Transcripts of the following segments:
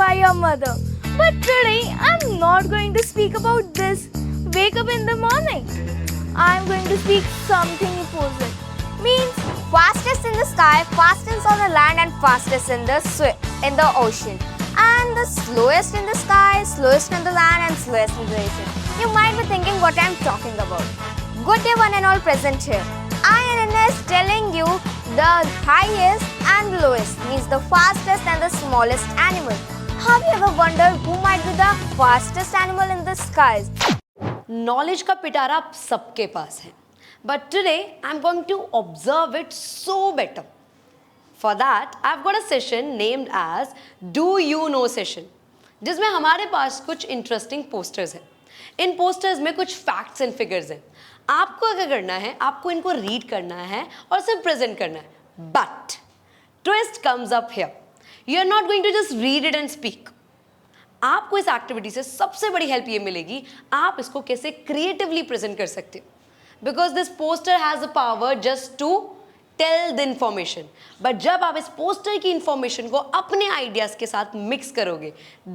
by your mother. But today I'm not going to speak about this. Wake up in the morning. I'm going to speak something opposite. Means fastest in the sky, fastest on the land, and fastest in the ocean. And the slowest in the sky, slowest in the land, and slowest in the ocean. You might be thinking what I'm talking about. Good day, one and all present here. I am Ines telling you the highest and lowest means the fastest and the smallest animal. Have you ever wondered who might be the fastest animal in the skies? Knowledge का पिटारा आप सबके पास है but today I am going to observe it so better for that I have got a session named as do you know session जिसमें हमारे पास कुछ interesting posters हैं इन पोस्टर्स में कुछ फैक्ट्स एंड फिगर्स हैं आपको क्या करना है आपको इनको रीड करना है और सिर्फ प्रेजेंट करना है but twist comes up here you are not going to just read it and speak आपको इस एक्टिविटी से सबसे बड़ी हेल्प ये मिलेगी आप इसको कैसे क्रिएटिवली प्रेजेंट कर सकते हो because this poster has a power just to tell the information but जब आप इस पोस्टर की इंफॉर्मेशन को अपने आइडियाज के साथ मिक्स करोगे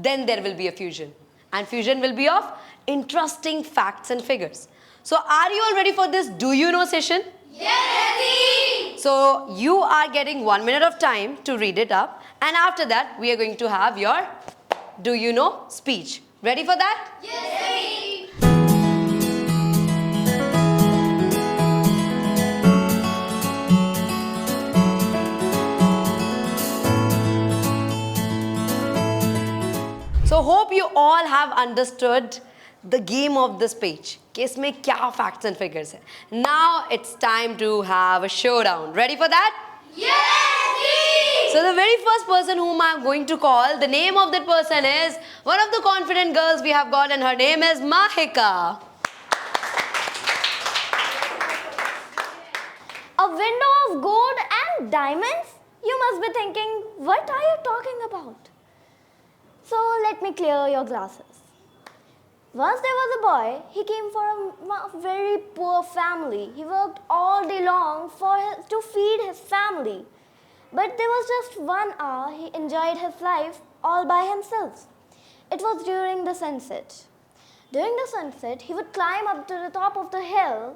then there will be a fusion and fusion will be of interesting facts and figures so are you all ready for this do you know session Yes! So you are getting 1 minute of time to read it up and after that we are going to have your do you know speech. Ready for that? Yes! So hope you all have understood the game of this page. कि इसमें क्या facts and figures है. Now it's time to have a showdown. Ready for that? Yes! So the very first person whom I'm going to call, the name of that person is one of the confident girls we have got and her name is Mahika. A window of gold and diamonds? You must be thinking, what are you talking about? So let me clear your glasses. Once there was a boy, he came from a very poor family. He worked all day long to feed his family. But there was just 1 hour he enjoyed his life all by himself. It was during the sunset. During the sunset, he would climb up to the top of the hill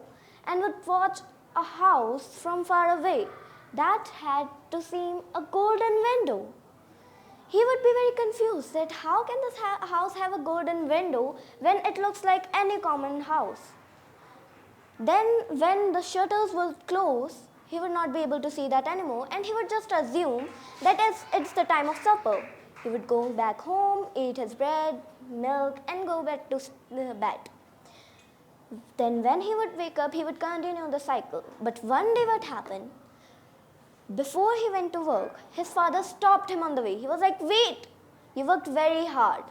and would watch a house from far away that had to seem a golden window. He would be very confused that how can this house have a golden window when it looks like any common house. Then when the shutters would close, he would not be able to see that anymore and he would just assume that it's the time of supper. He would go back home, eat his bread, milk and go back to bed. Then when he would wake up, he would continue the cycle. But one day what happened? Before he went to work, his father stopped him on the way. He was like, wait, you worked very hard.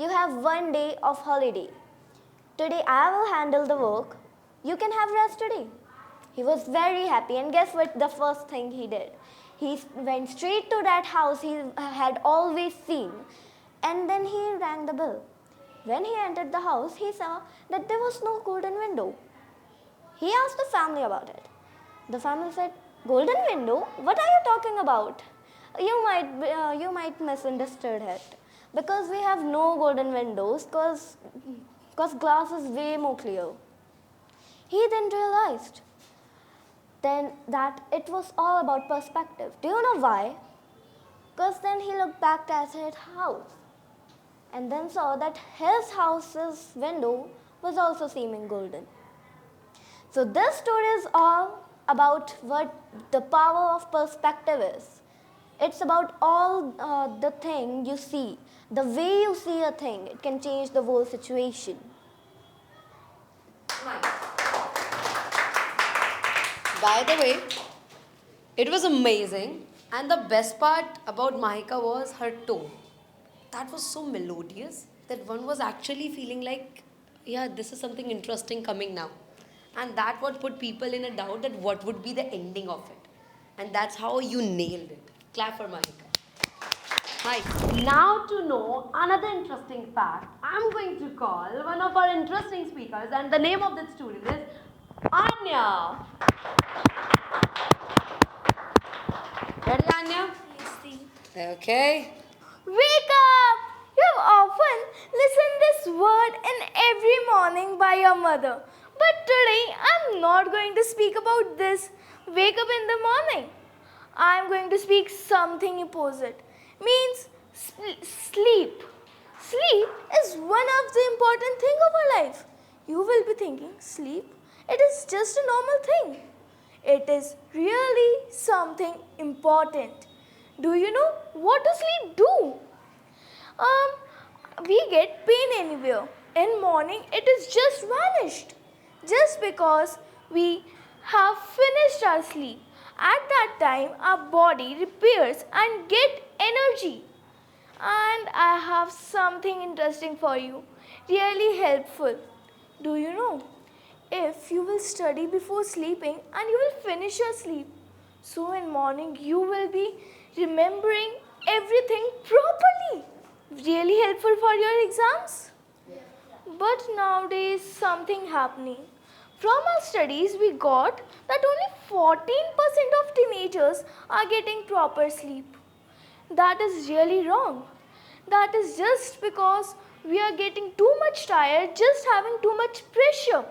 You have 1 day of holiday. Today I will handle the work. You can have rest today. He was very happy and guess what the first thing he did? He went straight to that house he had always seen and then he rang the bell. When he entered the house, he saw that there was no golden window. He asked the family about it. The family said, golden window? What are you talking about? You might misunderstood it. Because we have no golden windows because glass is way more clear. He then realized then that it was all about perspective. Do you know why? Because then he looked back at his house and then saw that his house's window was also seeming golden. So this story is all about what the power of perspective is. It's about all the thing you see. The way you see a thing, it can change the whole situation. By the way, it was amazing and the best part about Mahika was her tone. That was so melodious that one was actually feeling like, yeah, this is something interesting coming now. And that what put people in a doubt that what would be the ending of it. And that's how you nailed it. Clap for Mahika. Nice. Now to know another interesting fact, I'm going to call one of our interesting speakers and the name of that student is Anya. Ready, Anya? Yes, Okay. Wake up! You have often listened this word in every morning by your mother. But today I'm not going to speak about this. Wake up in the morning. I'm going to speak something opposite. Means sleep. Sleep is one of the important thing of our life. You will be thinking sleep. It is just a normal thing. It is really something important. Do you know what does sleep do? We get pain anywhere. In morning, it is just vanished. Just because we have finished our sleep. At that time, our body repairs and get energy. And I have something interesting for you. Really helpful. Do you know? If you will study before sleeping and you will finish your sleep, so in morning you will be remembering everything properly. Really helpful for your exams. But nowadays something happening. From our studies we got that only 14% of teenagers are getting proper sleep. That is really wrong. That is just because we are getting too much tired, just having too much pressure.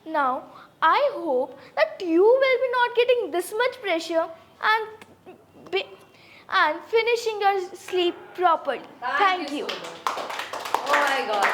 Now, I hope that you will be not getting this much pressure and finishing your sleep properly. Thank you. so much. Oh my god.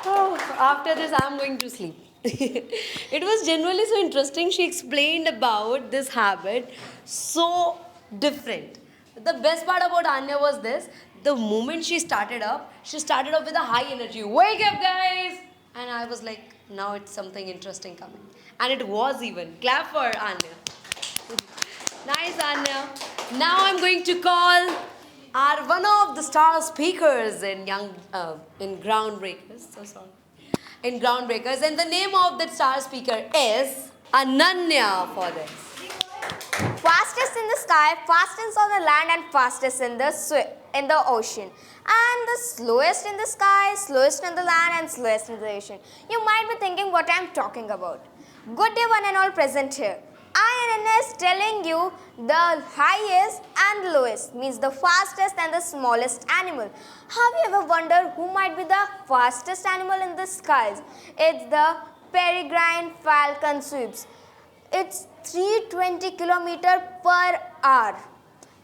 Oh, after this, I'm going to sleep. It was genuinely so interesting. She explained about this habit so different. The best part about Anya was this: the moment she started up with a high energy. Wake up, guys! And I was like, now it's something interesting coming. And it was even. Clap for Anya. Nice, Anya. Now I'm going to call our one of the star speakers in Groundbreakers. So sorry. In Groundbreakers, and the name of that star speaker is Ananya for this. Fastest in the sky, fastest on the land, and fastest in the ocean. And the slowest in the sky, slowest in the land, and slowest in the ocean. You might be thinking what I am talking about. Good day, one and all present here. I is telling you the highest and the lowest, means the fastest and the smallest animal. Have you ever wondered who might be the fastest animal in the skies? It's the peregrine falcon sweeps. It's 320 km per hour.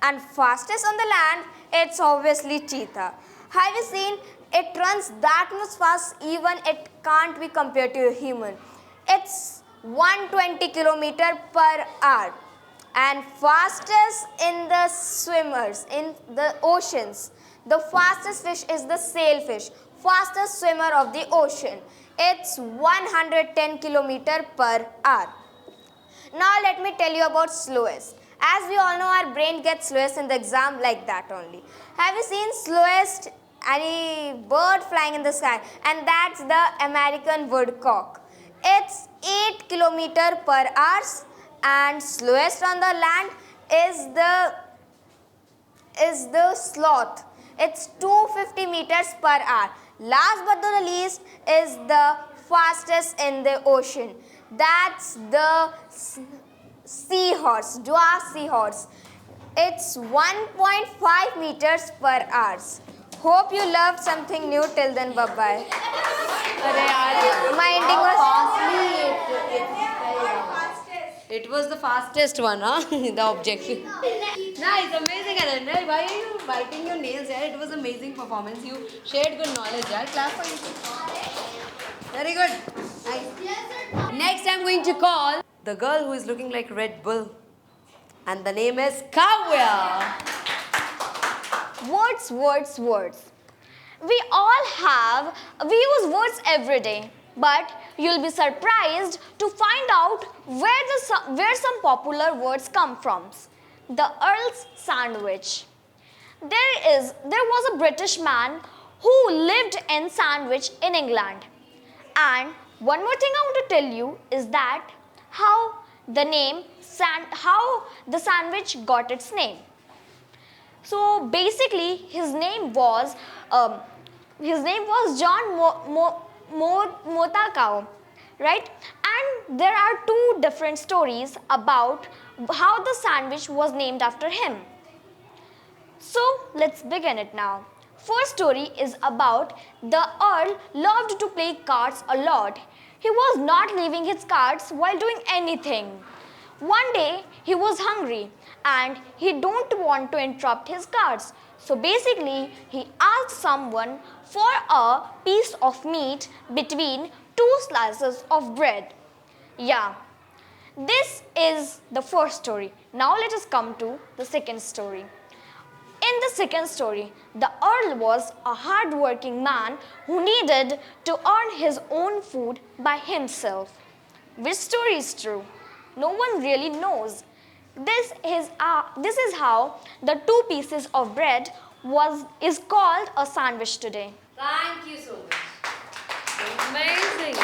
And fastest on the land, it's obviously cheetah. Have you seen? It runs that much fast, even it can't be compared to a human. It's 120 km per hour. And fastest in the swimmers, in the oceans. The fastest fish is the sailfish, fastest swimmer of the ocean. It's 110 km per hour. Now let me tell you about slowest. As we all know, our brain gets slowest in the exam like that only. Have you seen slowest any bird flying in the sky? And that's the American woodcock. It's 8 km per hour, and slowest on the land is the sloth. It's 250 meters per hour. Last but not the least is the fastest in the ocean. That's the seahorse, dwarf seahorse. It's 1.5 meters per hour. Hope you loved something new. Till then, bye-bye. My ending was... It was the fastest one, huh? The objective. Nice, amazing, Ananya. Why are you biting your nails here? It was amazing performance. You shared good knowledge, yeah? Clap for you. Very good. Nice. Next, I'm going to call the girl who is looking like Red Bull. And the name is Kavya. Words, words, words. We use words every day. But you'll be surprised to find out where some popular words come from. The Earl's Sandwich. There was a British man who lived in Sandwich in England. And one more thing I want to tell you is that how the sandwich got its name. So basically, his name was John Motakao, right? And there are two different stories about how the sandwich was named after him. So let's begin it now. first story is about the Earl loved to play cards a lot. He was not leaving his cards while doing anything. One day he was hungry and he don't want to interrupt his cards. So basically he asked someone for a piece of meat between two slices of bread. Yeah, this is the first story. Now let us come to the second story. In the second story, the Earl was a hard-working man who needed to earn his own food by himself. Which story is true? No one really knows. This is how the two pieces of bread is called a sandwich today. Thank you so much. Amazing.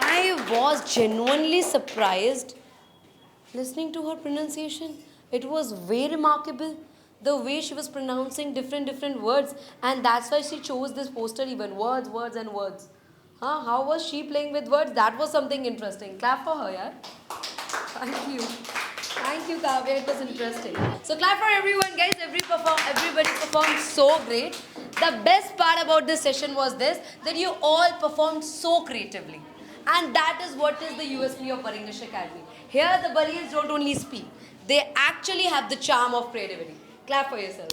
I was genuinely surprised listening to her pronunciation. It was very remarkable. The way she was pronouncing different words, and that's why she chose this poster even. Words and words. Huh? How was she playing with words? That was something interesting. Clap for her, yeah? Thank you. Thank you, Kavya. It was interesting. So clap for everyone, guys. Everybody performed so great. The best part about this session was this, that you all performed so creatively. And that is what is the USP of Our English Academy. Here the buddies don't only speak. They actually have the charm of creativity. Clap for yourself.